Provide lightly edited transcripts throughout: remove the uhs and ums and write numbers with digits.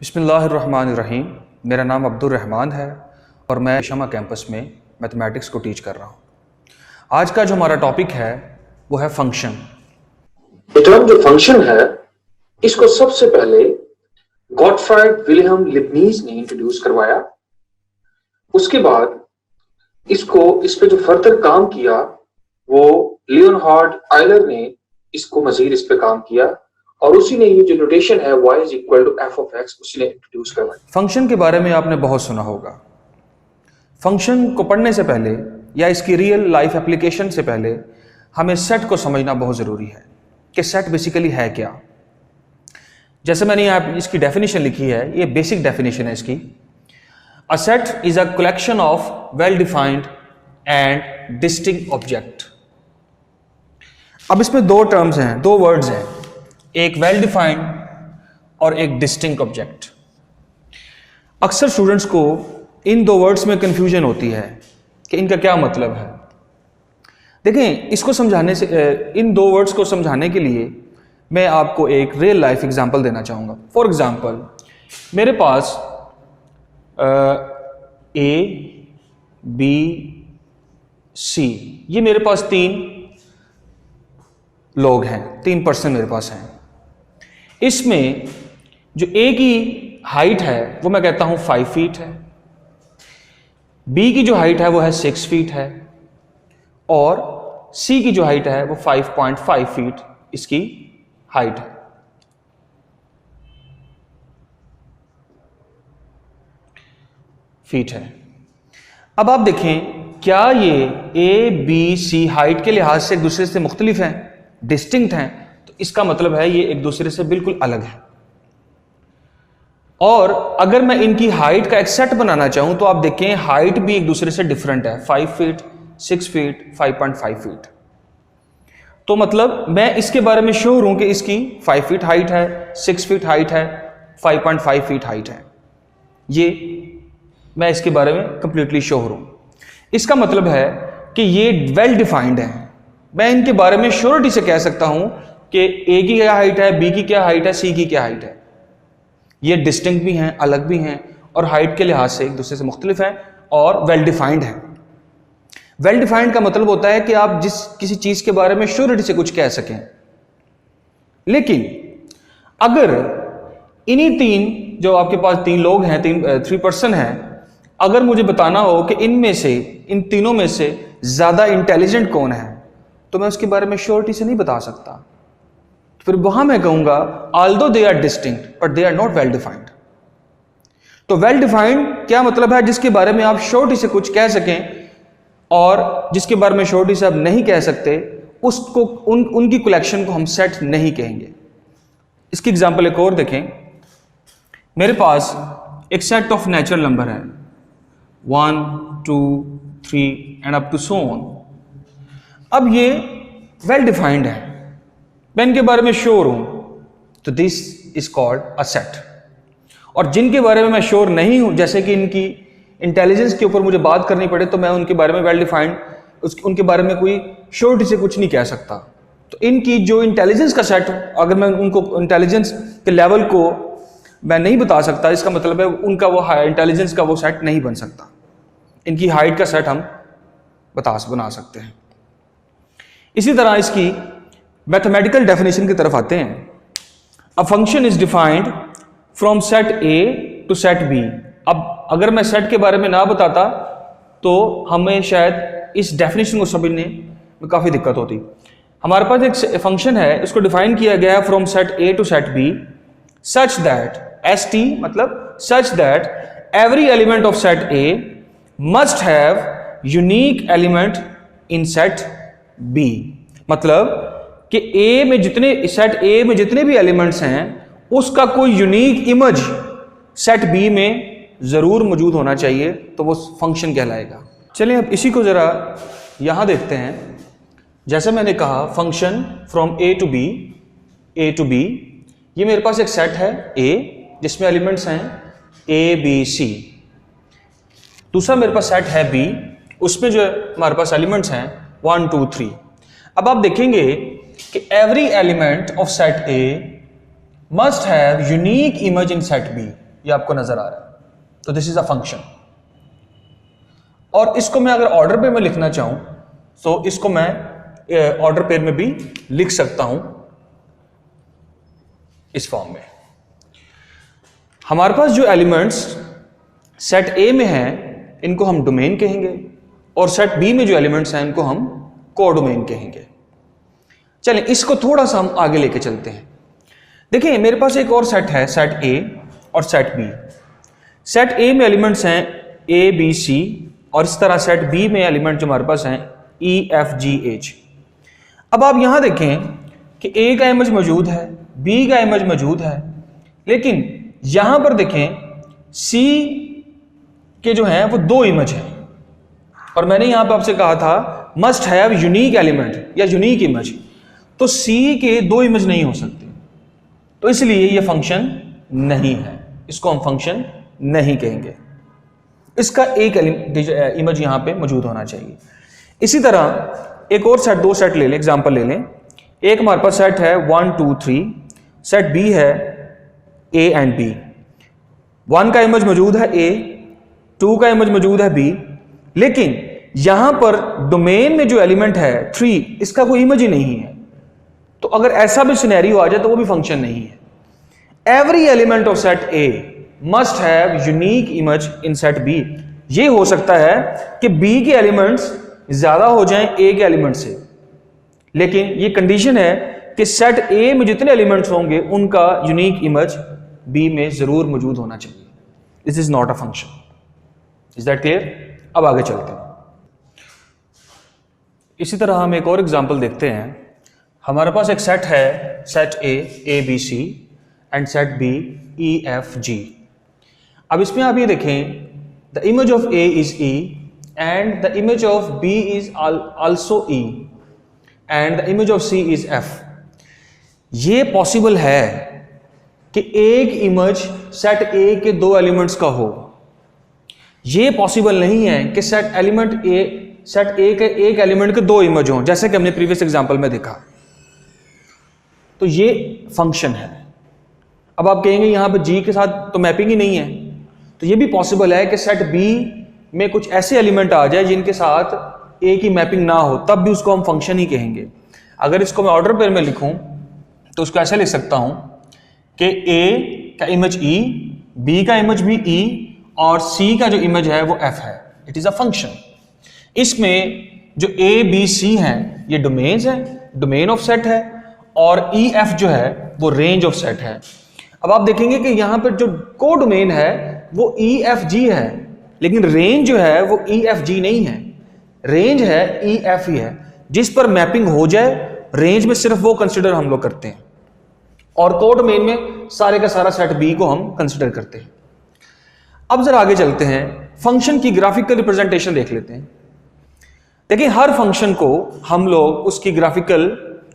बिस्मिल्लाहिर्रहमानिर्रहीम। मेरा नाम अब्दुल रहमान है और मैं शमा कैंपस में मैथमेटिक्स को टीच कर रहा हूँ। आज का जो हमारा टॉपिक है वो है फंक्शन। ये टर्म जो फंक्शन है इसको सबसे पहले गॉटफ्राइड विल्हेम लिबनीज ने इंट्रोड्यूस करवाया। उसके बाद इस पे जो फर्दर काम किया वो लियोनहार्ड आयलर ने इसको मजीद इस पे काम किया और उसी ने ये जो नोटेशन है y is equal to f of x उसी ने इंट्रोड्यूस करवाई। फंक्शन के बारे में आपने बहुत सुना होगा। फंक्शन को पढ़ने से पहले या इसकी रियल लाइफ एप्लीकेशन से पहले हमें सेट को समझना बहुत ज़रूरी है कि सेट बेसिकली है क्या। जैसे मैंने यहाँ इसकी डेफिनेशन लिखी है, ये बेसिक डेफिनेशन है इसकी। A set is a collection of well defined and distinct object. अब इसमें दो टर्म्स हैं, दो वर्ड्स हैं, एक वेल डिफाइंड और एक डिस्टिंक्ट ऑब्जेक्ट। अक्सर स्टूडेंट्स को इन दो वर्ड्स में कंफ्यूजन होती है कि इनका क्या मतलब है। देखें, इसको समझाने से, इन दो वर्ड्स को समझाने के लिए मैं आपको एक रियल लाइफ एग्जांपल देना चाहूँगा। फॉर एग्जांपल, मेरे पास ए बी सी, ये मेरे पास तीन लोग हैं, 3 पर्सन मेरे पास हैं। इसमें जो ए की हाइट है वो मैं कहता हूं 5 फीट है, बी की जो हाइट है वो है 6 फीट है और सी की जो हाइट है वो 5.5 फीट इसकी हाइट है। फीट है। अब आप देखें, क्या ये ए बी सी हाइट के लिहाज से एक दूसरे से मुख्तलिफ हैं, डिस्टिंक्ट हैं? तो इसका मतलब है ये एक दूसरे से बिल्कुल अलग है। और अगर मैं इनकी हाइट का एक सेट बनाना चाहूं तो आप देखें हाइट भी एक दूसरे से डिफरेंट है, 5 फीट, 6 फीट, 5.5 फीट। तो मतलब मैं इसके बारे में श्योर हूं कि इसकी 5 फीट हाइट है, 6 फीट हाइट है, 5.5 फीट हाइट है। ये मैं इसके बारे में कंप्लीटली श्योर हूं। इसका मतलब है कि ये वेल डिफाइंड है। मैं इनके बारे में श्योरिटी से कह सकता हूं कि ए की क्या हाइट है, बी की क्या हाइट है, सी की क्या हाइट है। ये डिस्टिंक्ट भी हैं, अलग भी हैं और हाइट के लिहाज से एक दूसरे से मुख्तलिफ हैं और वेल डिफाइंड हैं। वेल डिफाइंड का मतलब होता है कि आप किसी चीज के बारे में श्योरिटी से कुछ कह सकें। लेकिन अगर इन्हीं तीन, जो आपके पास तीन लोग हैं, 3 पर्सन हैं, अगर मुझे बताना हो कि इनमें से, इन तीनों में से ज्यादा इंटेलिजेंट कौन है, तो मैं उसके बारे में श्योरिटी से नहीं बता सकता। फिर वहां मैं कहूंगा although they are distinct but they are not well defined. तो वेल डिफाइंड क्या मतलब है? जिसके बारे में आप श्योरिटी से कुछ कह सकें और जिसके बारे में श्योरिटी से आप नहीं कह सकते, उसको उनकी कलेक्शन को हम सेट नहीं कहेंगे। इसकी एग्जांपल एक और देखें। मेरे पास एक सेट ऑफ नेचुरल नंबर है 1 2 3 and up to so on. अब ये वेल डिफाइंड है, मैं इनके बारे में श्योर हूं, तो this is called a set. और जिनके बारे में मैं श्योर नहीं हूं, जैसे कि इनकी इंटेलिजेंस के ऊपर मुझे बात करनी पड़े, तो मैं उनके बारे में वेल डिफाइंड, उनके बारे में कोई श्योरिटी से कुछ नहीं कह सकता। तो इनकी जो इंटेलिजेंस का सेट, अगर मैं उनको इंटेलिजेंस के लेवल को मैं नहीं बता सकता, इसका मतलब है उनका वो इंटेलिजेंस का वो सेट नहीं बन सकता। इनकी हाइट का सेट हम बना सकते हैं। इसी तरह इसकी मैथमेटिकल डेफिनेशन की तरफ आते हैं। A function is defined from set A to set B. अब अगर मैं सेट के बारे में ना बताता तो हमें शायद इस डेफिनेशन को समझने में काफ़ी दिक्कत होती। हमारे पास एक फंक्शन है, इसको डिफाइन किया गया है from set A to set B such that, S T मतलब such that every element of set A must have unique element in set B. मतलब कि सेट ए में जितने भी एलिमेंट्स हैं उसका कोई यूनिक इमेज सेट बी में जरूर मौजूद होना चाहिए, तो वो फंक्शन कहलाएगा। चलिए अब इसी को जरा यहां देखते हैं। जैसे मैंने कहा function from A to B, ये मेरे पास एक सेट है ए जिसमें एलिमेंट्स हैं ए बी सी। दूसरा मेरे पास सेट है बी, उसमें जो हमारे पास एलिमेंट्स हैं 1 2 3। अब आप देखेंगे कि every element of set A must have unique image in set B. ये आपको नजर आ रहा है, तो दिस इज अ फंक्शन। और इसको मैं अगर ऑर्डर पेयर में लिखना चाहूं तो इसको मैं ऑर्डर पेयर में भी लिख सकता हूं इस फॉर्म में। हमारे पास जो एलिमेंट्स सेट ए में हैं इनको हम डोमेन कहेंगे, और सेट बी में जो एलिमेंट्स हैं इनको हम कोडोमेन कहेंगे। चलें इसको थोड़ा सा हम आगे लेके चलते हैं। देखिए मेरे पास एक और सेट है, सेट ए और सेट बी। सेट ए में एलिमेंट्स हैं ए बी सी, और इस तरह सेट बी में एलिमेंट जो हमारे पास हैं ई एफ जी एच। अब आप यहां देखें कि ए का इमेज मौजूद है, बी का इमेज मौजूद है, लेकिन यहां पर देखें सी के जो हैं वो 2 इमेज हैं, और मैंने यहां पर आपसे कहा था मस्ट हैव यूनिक एलिमेंट या यूनिक इमेज, तो सी के 2 इमेज नहीं हो सकते, तो इसलिए ये फंक्शन नहीं है, इसको हम फंक्शन नहीं कहेंगे। इसका एक इमेज यहां पे मौजूद होना चाहिए। इसी तरह एक और सेट, 2 सेट ले लें, एग्जांपल ले लें। एक हमारे पास सेट है 1 2 3, सेट बी है ए एंड बी। 1 का इमेज मौजूद है ए, 2 का इमेज मौजूद है बी, लेकिन यहां पर डोमेन में जो एलिमेंट है 3, इसका कोई इमेज ही नहीं है। तो अगर ऐसा भी सिनेरियो आ जाए तो वो भी फंक्शन नहीं है। Every element of set A must have unique image in set B. ये हो सकता है कि बी के एलिमेंट्स ज्यादा हो जाएं ए के एलिमेंट से, लेकिन ये कंडीशन है कि सेट ए में जितने एलिमेंट्स होंगे उनका यूनिक इमेज बी में जरूर मौजूद होना चाहिए। This is not a function. Is that clear? अब आगे चलते हैं। इसी तरह हम एक और एग्जांपल देखते हैं। हमारे पास एक सेट है, set A B C and set B E F G. अब इसमें आप ये देखें, the image of A is E and the image of B is also E and the image of C is F. ये possible है कि एक image set ए के 2 एलिमेंट्स का हो। ये पॉसिबल नहीं है कि सेट ए के एक एलिमेंट के 2 इमेज हों, जैसे कि हमने प्रीवियस एग्जांपल में देखा। तो ये फंक्शन है। अब आप कहेंगे यहां पर जी के साथ तो मैपिंग ही नहीं है, तो ये भी पॉसिबल है कि सेट बी में कुछ ऐसे एलिमेंट आ जाए जिनके साथ ए की मैपिंग ना हो, तब भी उसको हम फंक्शन ही कहेंगे। अगर इसको मैं ऑर्डर पेयर में लिखूं तो उसको ऐसे लिख सकता हूं कि ए का इमेज ई, बी का इमेज भी ई, और सी का जो इमेज है वो एफ है। It is a function. इसमें जो ए बी सी हैं ये डोमेन्स हैं, डोमेन ऑफ सेट है, और ई एफ जो है वो रेंज ऑफ सेट है। अब आप देखेंगे कि यहां पर जो को डोमेन है वो ई एफ जी है, लेकिन रेंज जो है वो ई एफ जी नहीं है, रेंज है ई एफ ही है। जिस पर मैपिंग हो जाए रेंज में सिर्फ वो कंसिडर हम लोग करते हैं, और को डोमेन में सारे का सारा सेट बी को हम कंसिडर करते हैं। अब जरा आगे चलते हैं, फंक्शन की ग्राफिकल रिप्रेजेंटेशन देख लेते हैं। देखिए हर फंक्शन को हम लोग उसकी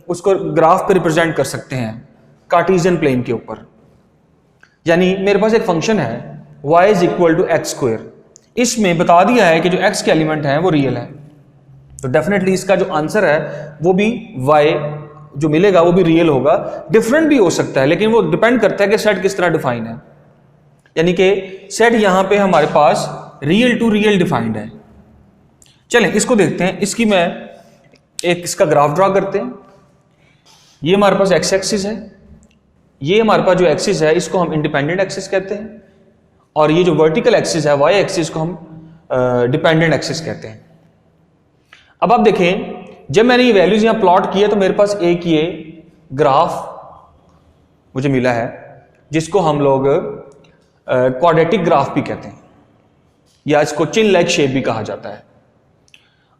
उसको ग्राफ पे रिप्रेजेंट कर सकते हैं कार्टेशियन प्लेन के ऊपर। यानी मेरे पास एक फंक्शन है y is equal to x square, इसमें बता दिया है कि जो x के एलिमेंट हैं वो रियल है, तो डेफिनेटली इसका जो आंसर है वो भी y जो मिलेगा वो भी रियल होगा। डिफरेंट भी हो सकता है, लेकिन वो डिपेंड करता है कि सेट किस तरह डिफाइन है। यानी कि सेट यहां पे हमारे पास रियल टू रियल डिफाइंड है। चलें इसको देखते हैं। इसकी मैं इसका ग्राफ ड्रा करते हैं। ये हमारे पास एक्स एक्सिस है, ये हमारे पास जो एक्सिस है इसको हम इंडिपेंडेंट एक्सिस कहते हैं, और ये जो वर्टिकल एक्सिस है वाई एक्सिस को हम डिपेंडेंट एक्सिस कहते हैं। अब आप देखें जब मैंने ये वैल्यूज यहां प्लॉट किया तो मेरे पास एक ये ग्राफ मुझे मिला है जिसको हम लोग क्वाड्रेटिक ग्राफ भी कहते हैं, या इसको चिन लाइक शेप भी कहा जाता है।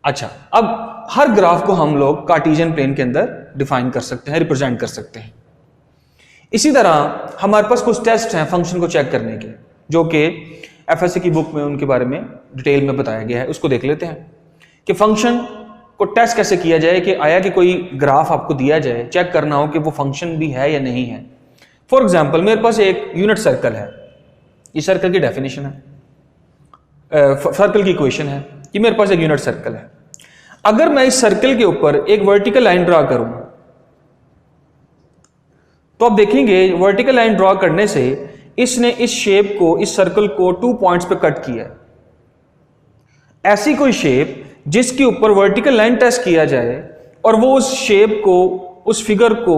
अच्छा, अब हर ग्राफ को हम लोग कार्टेशियन प्लेन के अंदर डिफाइन कर सकते हैं, रिप्रेजेंट कर सकते हैं। इसी तरह हमारे पास कुछ टेस्ट हैं फंक्शन को चेक करने के, जो कि एफएससी की बुक में उनके बारे में डिटेल में बताया गया है। उसको देख लेते हैं कि फंक्शन को टेस्ट कैसे किया जाए, कि आया कि कोई ग्राफ आपको दिया जाए, चेक करना हो कि वो फंक्शन भी है या नहीं है। फॉर एग्जाम्पल मेरे पास एक यूनिट सर्कल है, ये सर्कल की डेफिनेशन है, सर्कल की इक्वेशन है, ये मेरे पास एक यूनिट सर्कल है। अगर मैं इस सर्कल के ऊपर एक वर्टिकल लाइन ड्रा करूं तो आप देखेंगे वर्टिकल लाइन ड्रा करने से इसने इस शेप को, इस सर्कल को 2 पॉइंट्स पे कट किया है। ऐसी कोई शेप जिसके ऊपर वर्टिकल लाइन टेस्ट किया जाए और वो उस शेप को, उस फिगर को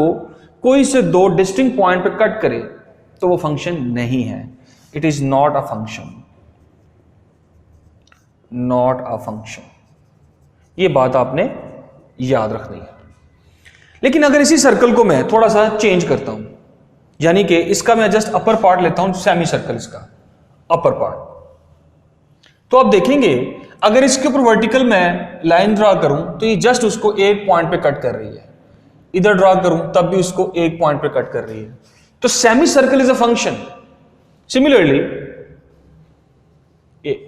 कोई से 2 डिस्टिंक्ट पॉइंट पे कट करे, तो वो फंक्शन नहीं है। It is not a function, not a function. ये बात आपने याद रखनी है। लेकिन अगर इसी सर्कल को मैं थोड़ा सा चेंज करता हूं, यानी कि इसका मैं जस्ट अपर पार्ट लेता हूं, सेमी सर्कल इसका अपर पार्ट, तो आप देखेंगे अगर इसके ऊपर वर्टिकल मैं लाइन ड्रा करूं तो ये जस्ट उसको एक पॉइंट पे कट कर रही है, इधर ड्रा करूं तब भी उसको एक पॉइंट पे कट कर रही है। तो semi circle is a function. Similarly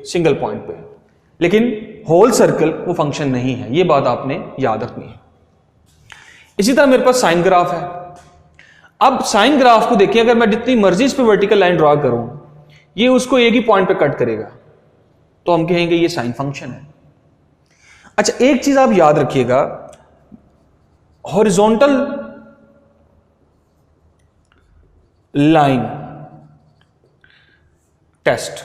single point पे, लेकिन होल सर्कल वो फंक्शन नहीं है। ये बात आपने याद रखनी है। इसी तरह मेरे पास साइन ग्राफ है। अब साइन ग्राफ को देखिए, अगर मैं जितनी मर्जी इस पे वर्टिकल लाइन ड्रा करूं, ये उसको एक ही पॉइंट पे कट करेगा, तो हम कहेंगे ये साइन फंक्शन है। अच्छा, एक चीज आप याद रखिएगा, हॉरिजॉन्टल लाइन टेस्ट,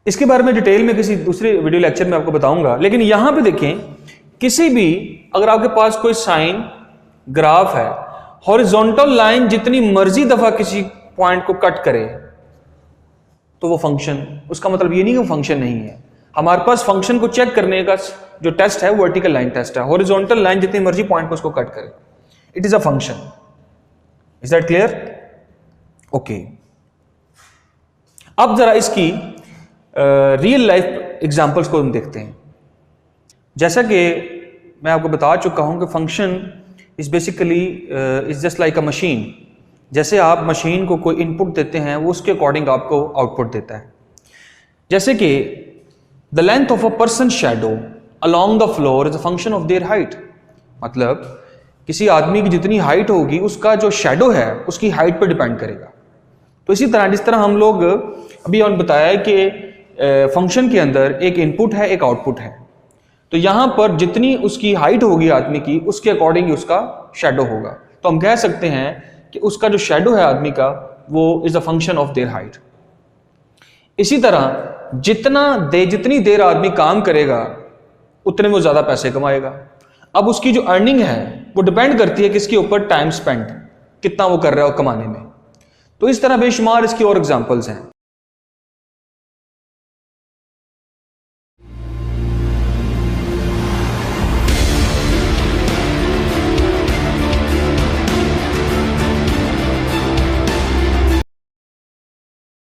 इसके बारे में डिटेल में किसी दूसरे वीडियो लेक्चर में आपको बताऊंगा। लेकिन यहां पे देखें, किसी भी अगर आपके पास कोई साइन ग्राफ है, हॉरिजॉन्टल लाइन जितनी मर्जी दफा किसी पॉइंट को कट करे तो वो फंक्शन, उसका मतलब ये नहीं कि वो फंक्शन नहीं है। हमारे पास फंक्शन को चेक करने का जो टेस्ट है वर्टिकल लाइन टेस्ट है। हॉरिजॉन्टल लाइन जितनी मर्जी पॉइंट पर उसको कट करे, it is a function. Is that clear? Okay. अब जरा इसकी रियल लाइफ एग्जांपल्स को हम देखते हैं। जैसा कि मैं आपको बता चुका हूं कि function is basically is just like a machine. जैसे आप मशीन को कोई इनपुट देते हैं, वो उसके अकॉर्डिंग आपको आउटपुट देता है। जैसे कि the length of a person shadow along the floor is a function of their height. मतलब किसी आदमी की जितनी हाइट होगी, उसका जो शैडो है उसकी हाइट पर डिपेंड करेगा। तो इसी तरह जिस तरह हम लोग अभी हमने बताया कि फंक्शन के अंदर एक इनपुट है, एक आउटपुट है, तो यहां पर जितनी उसकी हाइट होगी आदमी की, उसके अकॉर्डिंग उसका शैडो होगा। तो हम कह सकते हैं कि उसका जो शैडो है आदमी का, वो is a function of their height. इसी तरह जितनी देर आदमी काम करेगा, उतने वो ज्यादा पैसे कमाएगा। अब उसकी जो अर्निंग है वो डिपेंड करती है किसके ऊपर, टाइम स्पेंड, कितना वो कर रहा है कमाने में। तो इस तरह बेशुमार इसकी और एग्जांपल्स हैं।